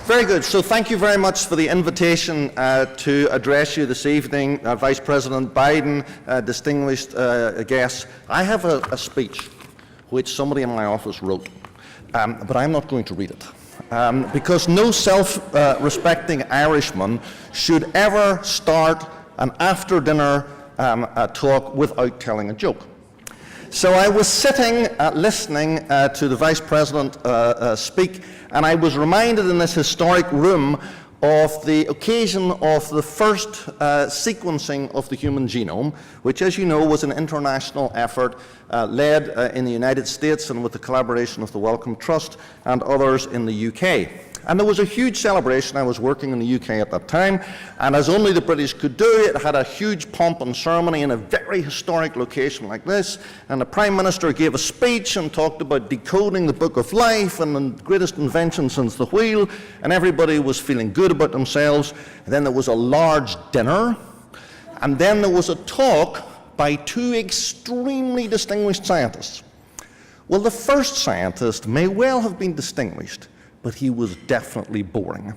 Very good. So thank you very much for the invitation to address you this evening, Vice President Biden, distinguished guests. I have a speech which somebody in my office wrote, but I'm not going to read it. Because no self-respecting Irishman should ever start an after-dinner talk without telling a joke. So I was sitting listening to the Vice President speak, and I was reminded in this historic room of the occasion of the first sequencing of the human genome, which, as you know, was an international effort led in the United States and with the collaboration of the Wellcome Trust and others in the UK. And there was a huge celebration. I was working in the UK at that time, and as only the British could do, it had a huge pomp and ceremony in a very historic location like this, and the Prime Minister gave a speech and talked about decoding the Book of Life and the greatest invention since the wheel, and everybody was feeling good about themselves. And then there was a large dinner, and then there was a talk by two extremely distinguished scientists. Well, the first scientist may well have been distinguished, but he was definitely boring.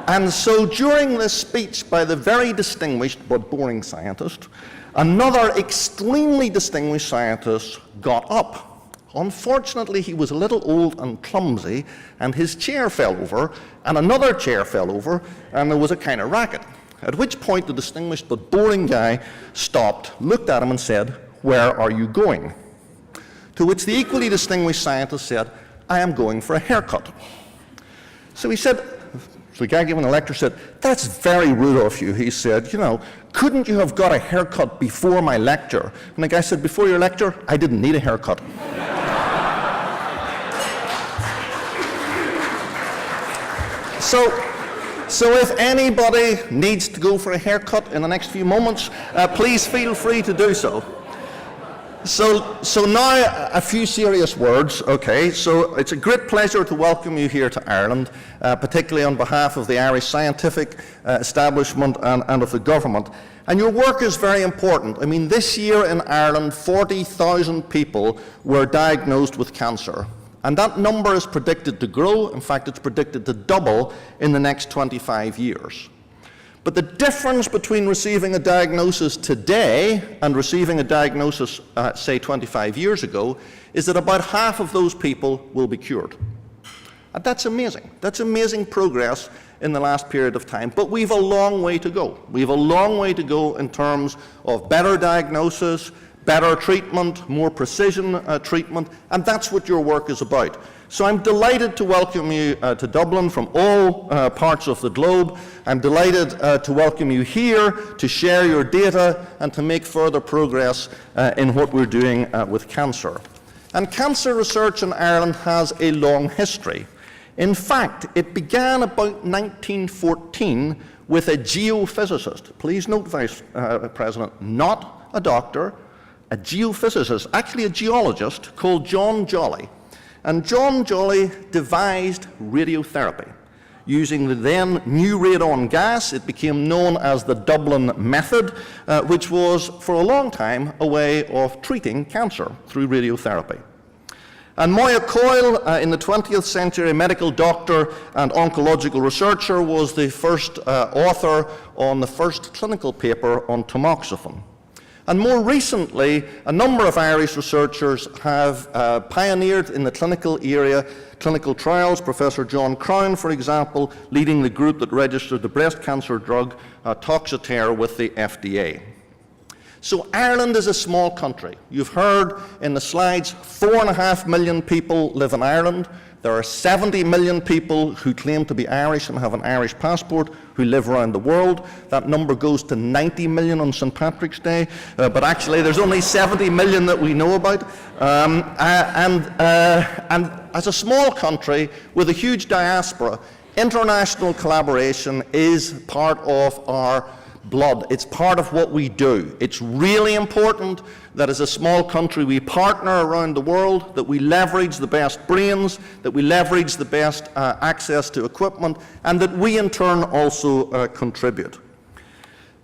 And so during this speech by the very distinguished but boring scientist, another extremely distinguished scientist got up. Unfortunately, he was a little old and clumsy, and his chair fell over, and another chair fell over, and there was a kind of racket. At which point the distinguished but boring guy stopped, looked at him and said, "Where are you going?" To which the equally distinguished scientist said, "I am going for a haircut." So he said, the guy giving the lecture said, "That's very rude of you." He said, "You know, couldn't you have got a haircut before my lecture?" And the guy said, "Before your lecture, I didn't need a haircut." So if anybody needs to go for a haircut in the next few moments, please feel free to do so. So now a few serious words, okay? So it's a great pleasure to welcome you here to Ireland, particularly on behalf of the Irish scientific establishment and of the government. And your work is very important. I mean, this year in Ireland, 40,000 people were diagnosed with cancer. And that number is predicted to grow. In fact, it's predicted to double in the next 25 years. But the difference between receiving a diagnosis today and receiving a diagnosis, say, 25 years ago, is that about half of those people will be cured. And that's amazing. That's amazing progress in the last period of time. But we've a long way to go. We have a long way to go in terms of better diagnosis, better treatment, more precision treatment, and that's what your work is about. So I'm delighted to welcome you to Dublin from all parts of the globe. I'm delighted to welcome you here to share your data and to make further progress in what we're doing with cancer. And cancer research in Ireland has a long history. In fact, it began about 1914 with a geophysicist. Please note, Vice President, not a doctor, a geophysicist, actually a geologist called John Jolly. And John Jolly devised radiotherapy. Using the then new radon gas, it became known as the Dublin method, which was for a long time a way of treating cancer through radiotherapy. And Moya Coyle, in the 20th century, a medical doctor and oncological researcher, was the first author on the first clinical paper on tamoxifen. And more recently, a number of Irish researchers have pioneered in the clinical area, clinical trials. Professor John Crown, for example, leading the group that registered the breast cancer drug Toxotere with the FDA. So Ireland is a small country. You've heard in the slides, 4.5 million people live in Ireland. There are 70 million people who claim to be Irish and have an Irish passport who live around the world. That number goes to 90 million on St. Patrick's Day, but actually there's only 70 million that we know about. And as a small country with a huge diaspora, international collaboration is part of our blood. It's part of what we do. It's really important that as a small country we partner around the world, that we leverage the best brains, that we leverage the best access to equipment, and that we in turn also contribute.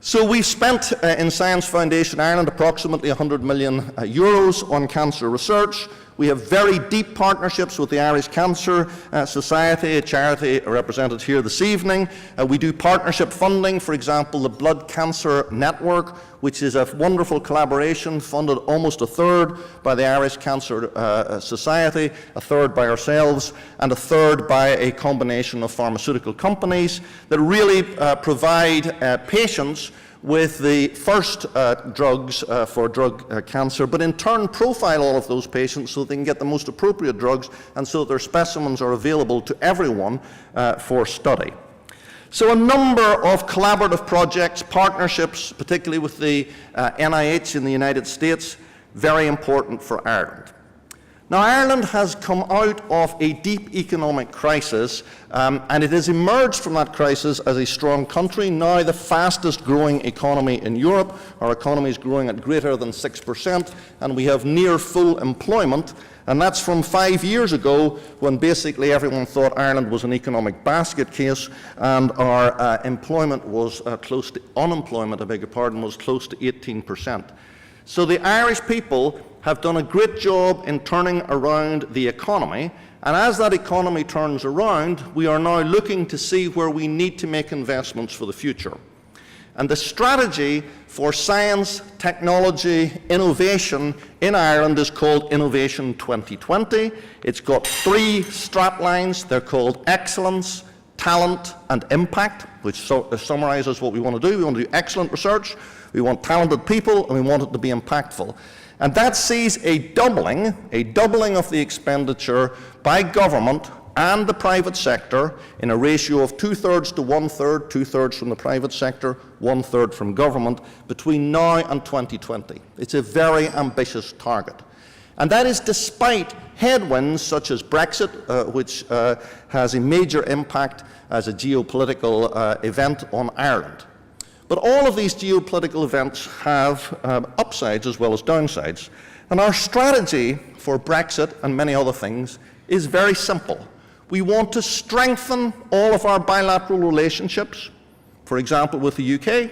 So we've spent in Science Foundation Ireland approximately 100 million euros on cancer research. We have very deep partnerships with the Irish Cancer Society, a charity represented here this evening. We do partnership funding, for example, the Blood Cancer Network, which is a wonderful collaboration funded almost a third by the Irish Cancer Society, a third by ourselves, and a third by a combination of pharmaceutical companies that really provide patients with the first drugs for drug cancer, but in turn profile all of those patients so they can get the most appropriate drugs and so that their specimens are available to everyone for study. So a number of collaborative projects, partnerships, particularly with the NIH in the United States, very important for Ireland. Now, Ireland has come out of a deep economic crisis, and it has emerged from that crisis as a strong country, now the fastest growing economy in Europe. Our economy is growing at greater than 6%, and we have near full employment, and that's from 5 years ago when basically everyone thought Ireland was an economic basket case, and our unemployment was close to 18%. So the Irish people have done a great job in turning around the economy, and as that economy turns around, we are now looking to see where we need to make investments for the future. And the strategy for science, technology, innovation in Ireland is called Innovation 2020. It's got 3 straplines. They're called excellence, talent, and impact, which summarizes what we want to do. We want to do excellent research, we want talented people, and we want it to be impactful. And that sees a doubling of the expenditure by government and the private sector in a ratio of 2/3 to 1/3, 2/3 from the private sector, 1/3 from government, between now and 2020. It's a very ambitious target. And that is despite headwinds such as Brexit, which has a major impact as a geopolitical event on Ireland. But all of these geopolitical events have upsides as well as downsides. And our strategy for Brexit and many other things is very simple. We want to strengthen all of our bilateral relationships, for example, with the UK.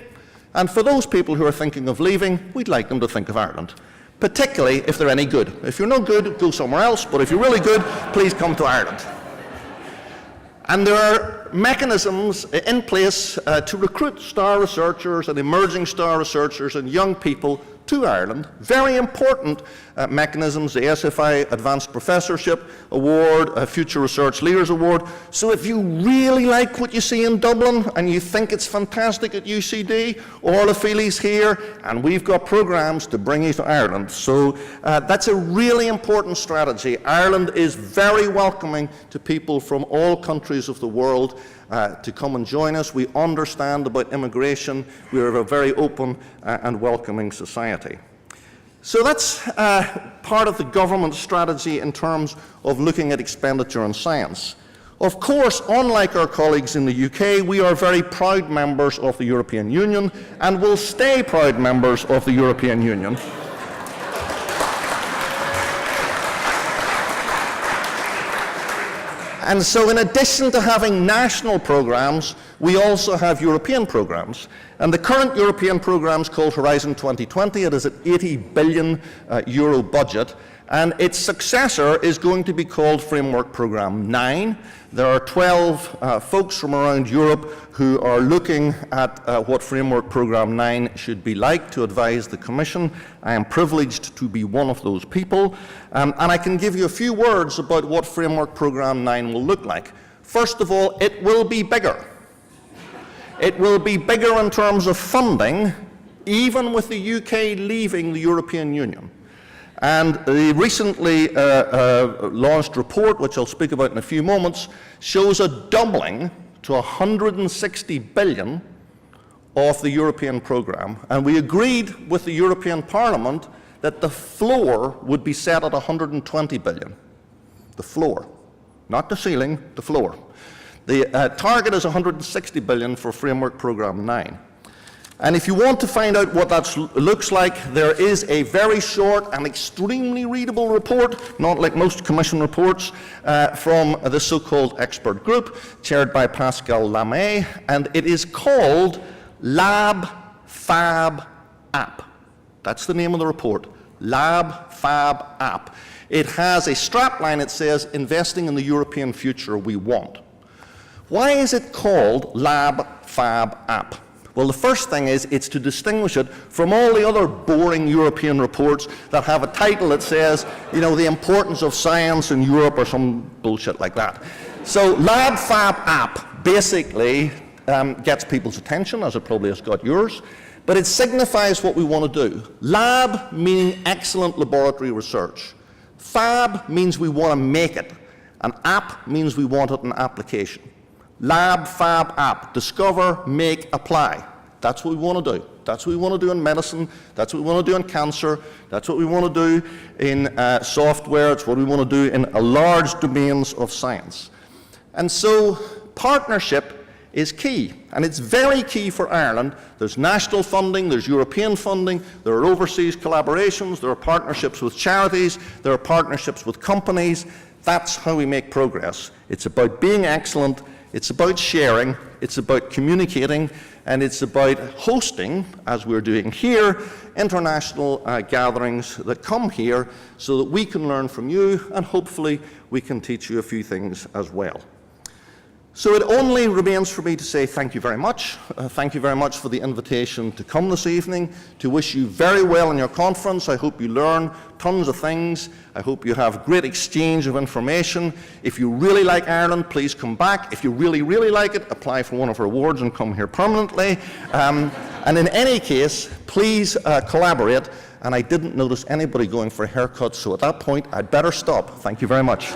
And for those people who are thinking of leaving, we'd like them to think of Ireland, particularly if they're any good. If you're no good, go somewhere else. But if you're really good, please come to Ireland. And there are mechanisms in place to recruit star researchers and emerging star researchers and young people to Ireland. Very important mechanisms, the SFI Advanced Professorship Award, a Future Research Leaders Award. So if you really like what you see in Dublin and you think it's fantastic at UCD, all the Feelies here, and we've got programs to bring you to Ireland. So that's a really important strategy. Ireland is very welcoming to people from all countries of the world to come and join us. We understand about immigration. We are a very open and welcoming society. So that's part of the government strategy in terms of looking at expenditure on science. Of course, unlike our colleagues in the UK, we are very proud members of the European Union and will stay proud members of the European Union. And so in addition to having national programs, we also have European programs. And the current European program is called Horizon 2020. It is an 80 billion euro budget. And its successor is going to be called Framework Programme 9. There are 12 folks from around Europe who are looking at what Framework Programme 9 should be like to advise the Commission. I am privileged to be one of those people. And I can give you a few words about what Framework Programme 9 will look like. First of all, it will be bigger. It will be bigger in terms of funding, even with the UK leaving the European Union. And the recently launched report, which I'll speak about in a few moments, shows a doubling to 160 billion of the European programme. And we agreed with the European Parliament that the floor would be set at 120 billion. The floor, not the ceiling, the floor. The target is 160 billion for Framework Programme 9. And if you want to find out what that looks like, there is a very short and extremely readable report, not like most Commission reports, from the so-called expert group, chaired by Pascal Lamé, and it is called Lab Fab App. That's the name of the report, Lab Fab App. It has a strapline that says, investing in the European future we want. Why is it called Lab Fab App? Well, the first thing is it's to distinguish it from all the other boring European reports that have a title that says, you know, the importance of science in Europe or some bullshit like that. So Lab Fab App basically gets people's attention, as it probably has got yours, but it signifies what we want to do. Lab meaning excellent laboratory research. Fab means we want to make it. And app means we want it in application. Lab, fab, app. Discover, make, apply. That's what we want to do. That's what we want to do in medicine. That's what we want to do in cancer. That's what we want to do in software. It's what we want to do in a large domains of science. And so partnership is key. And it's very key for Ireland. There's national funding, there's European funding, there are overseas collaborations, there are partnerships with charities, there are partnerships with companies. That's how we make progress. It's about being excellent. It's about sharing, it's about communicating, and it's about hosting, as we're doing here, international gatherings that come here so that we can learn from you, and hopefully we can teach you a few things as well. So it only remains for me to say thank you very much. Thank you very much for the invitation to come this evening, to wish you very well in your conference. I hope you learn tons of things. I hope you have great exchange of information. If you really like Ireland, please come back. If you really, really like it, apply for one of our awards and come here permanently. And in any case, please collaborate. And I didn't notice anybody going for a haircut, so at that point, I'd better stop. Thank you very much.